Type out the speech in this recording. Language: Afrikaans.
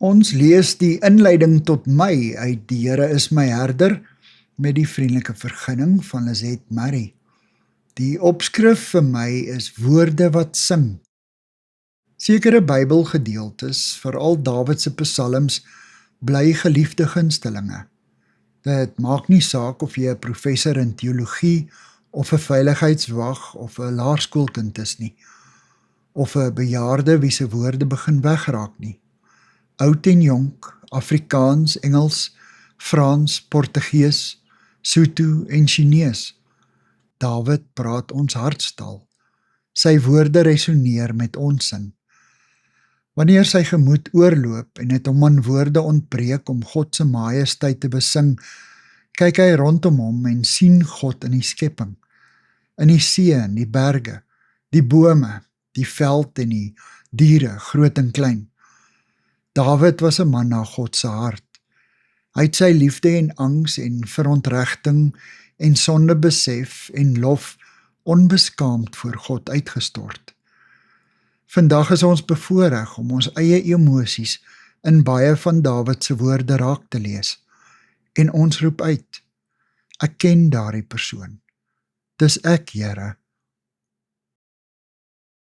Ons lees die inleiding tot my uit Die Here is my herder met die vriendelike vergunning van Lizette Murray. Die opskrif vir my is woorde wat sing. Sekere Bybelgedeeltes, veral Dawid se psalms, bly geliefde gunstelinge. Dit maak nie saak of jy 'n professor in teologie of 'n veiligheidswag of 'n laerskoolkind is nie, of 'n bejaarde wie se woorde begin wegraak nie. Oud en jonk, Afrikaans, Engels, Frans, Portugees, Sotho en Chinees. Dawid praat ons hartstaal. Sy woorde resoneer met ons sin. Wanneer sy gemoed oorloop en dit hom aan woorde ontbreek om God se majesteit te besing, kyk hy rondom hom en sien God in die skepping, in die see en die berge, die bome, die veld en die diere, groot en klein. Dawid was 'n man na God se hart. Hy het sy liefde en angs en verontregting en sonde besef en lof onbeskaamd voor God uitgestort. Vandag is ons bevoorreg om ons eie emosies in baie van Dawid se woorde raak te lees. En ons roep uit, ek ken daardie persoon. Dis ek, Here,